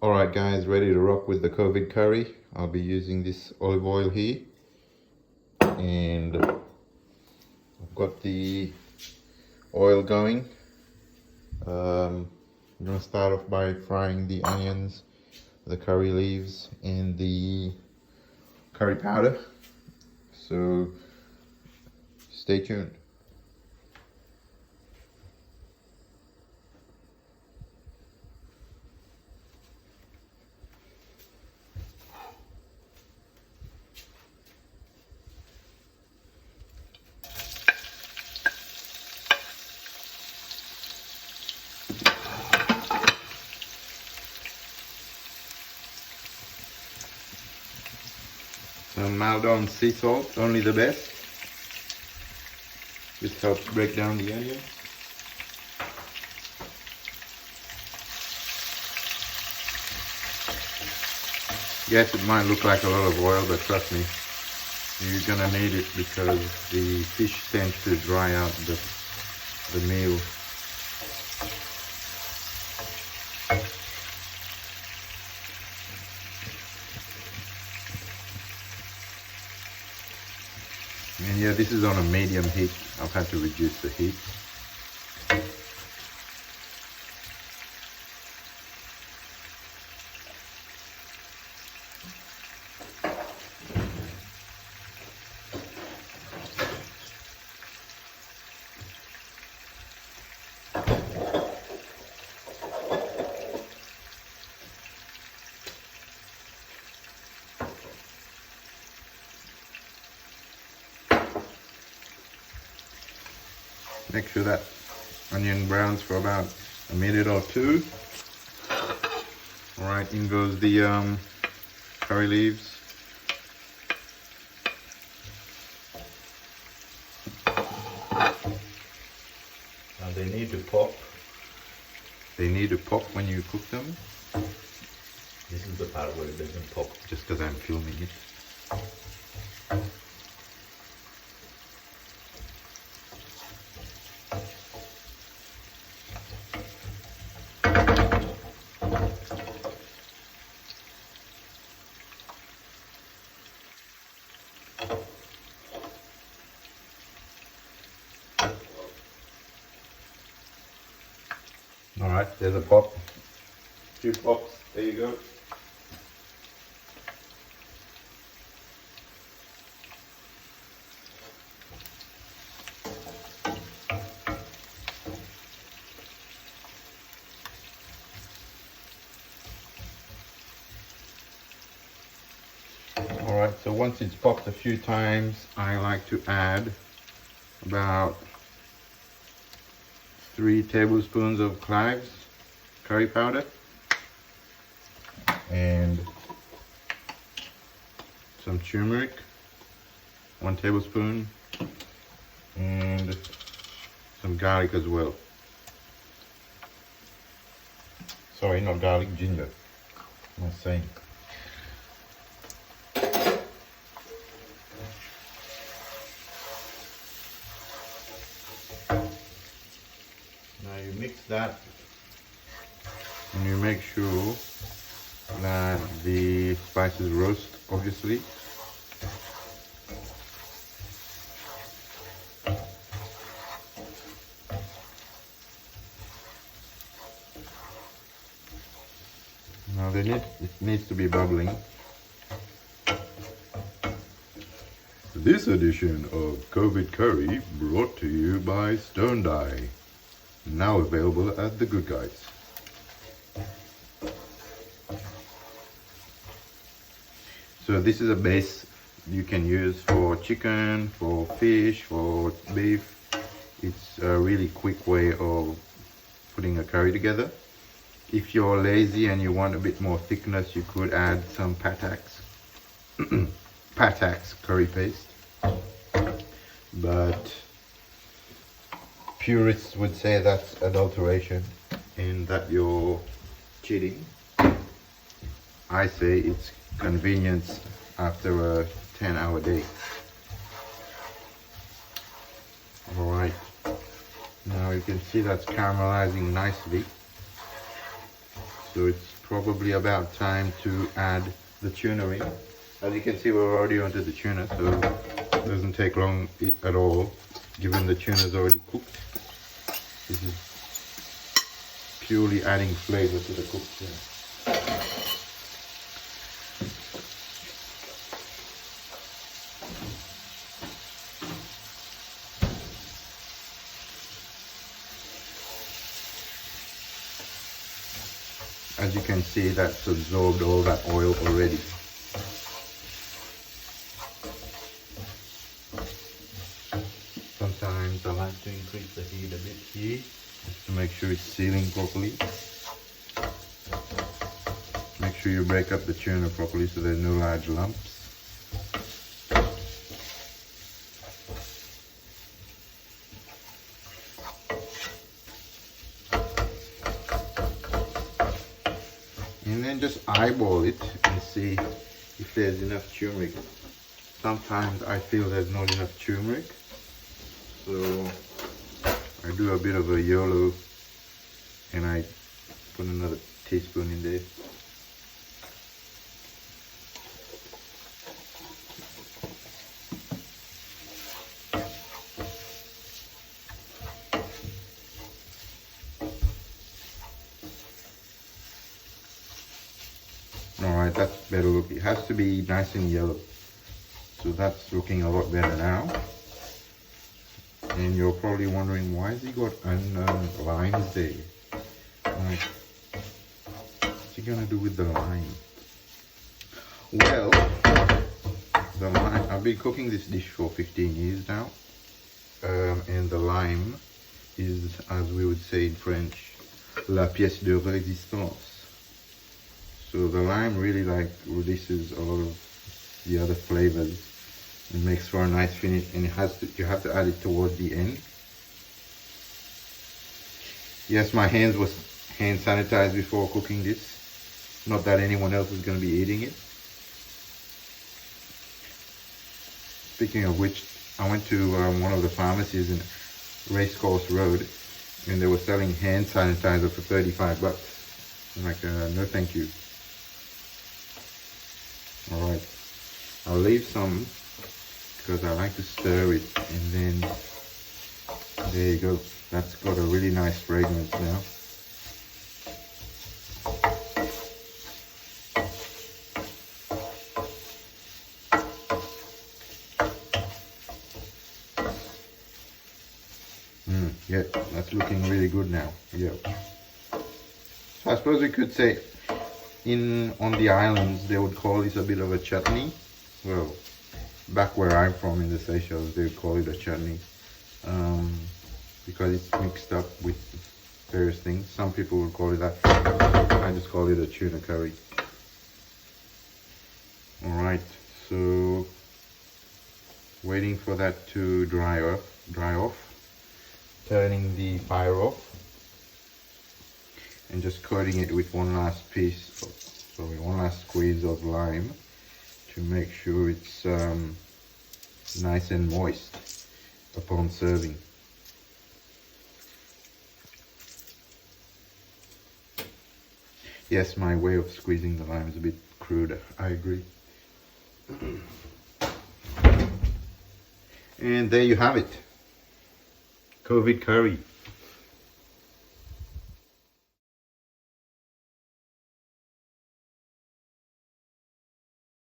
Alright guys, ready to rock with the COVID curry. I'll be using this olive oil here. And I've got the oil going. I'm going to start off by frying the onions, the curry leaves, and the curry powder. So stay tuned. Some mild sea salt, only the best. This helps break down the onion. Yes, it might look like a lot of oil, but trust me, you're gonna need it because the fish tends to dry out the meal. And yeah, this is on a medium heat. I've had to reduce the heat. Make sure that onion browns for about a minute or two. Alright, in goes the curry leaves. Now they need to pop. They need to pop when you cook them. This is the part where it doesn't pop, just because I'm filming it. Alright, there's a pop. 2 pops, there you go. Alright, so once it's popped a few times, I like to add about 3 tablespoons of cloves curry powder and some turmeric, 1 tablespoon, and some garlic as well. Sorry, not garlic, ginger. I'm not saying. Now you mix that and you make sure that the spices roast, obviously. Now it needs to be bubbling. This edition of COVID Curry brought to you by Stone Dye. Now available at The Good Guys. So this is a base you can use for chicken, for fish, for beef. It's a really quick way of putting a curry together. If you're lazy and you want a bit more thickness, you could add some Patax, Patax curry paste. But purists would say that's adulteration and that you're cheating. I say it's convenience after a 10-hour day. Alright, now you can see that's caramelizing nicely. So it's probably about time to add the tuna in. As you can see, we're already onto the tuna, so it doesn't take long at all, given the tuna's already cooked. This is purely adding flavor to the cooked tuna. As you can see, that's absorbed all that oil already. Sometimes I like to increase the heat a bit here, just to make sure it's sealing properly. Make sure you break up the tuna properly so there's no large lumps. And then just eyeball it and see if there's enough turmeric. Sometimes I feel there's not enough turmeric, so I do a bit of a YOLO and I put another teaspoon in there. Alright, that's better look. It has to be nice and yellow. So that's looking a lot better now. And you're probably wondering, why has he got unknown limes there? Like, what's he gonna do with the lime? Well, the lime, I've been cooking this dish for 15 years now. And the lime is, as we would say in French, la pièce de résistance. So the lime really releases a lot of the other flavors and makes for a nice finish, and you have to add it towards the end. Yes, my hands was hand sanitized before cooking this. Not that anyone else is going to be eating it. Speaking of which, I went to one of the pharmacies in Racecourse Road, and they were selling hand sanitizer for 35 bucks. I'm like, no thank you. Alright, I'll leave some because I like to stir it, and then there you go. That's got a really nice fragrance now. Yeah, that's looking really good now. Yeah. So I suppose we could say on the islands they would call this a bit of a chutney. Well, back where I'm from in the Seychelles, they would call it a chutney because it's mixed up with various things. Some people would call it that. I just call it a tuna curry. Alright, so waiting for that to dry off, turning the fire off, and just coating it with one last one last squeeze of lime to make sure it's nice and moist upon serving. Yes, my way of squeezing the lime is a bit crude, I agree. And there you have it, COVID curry.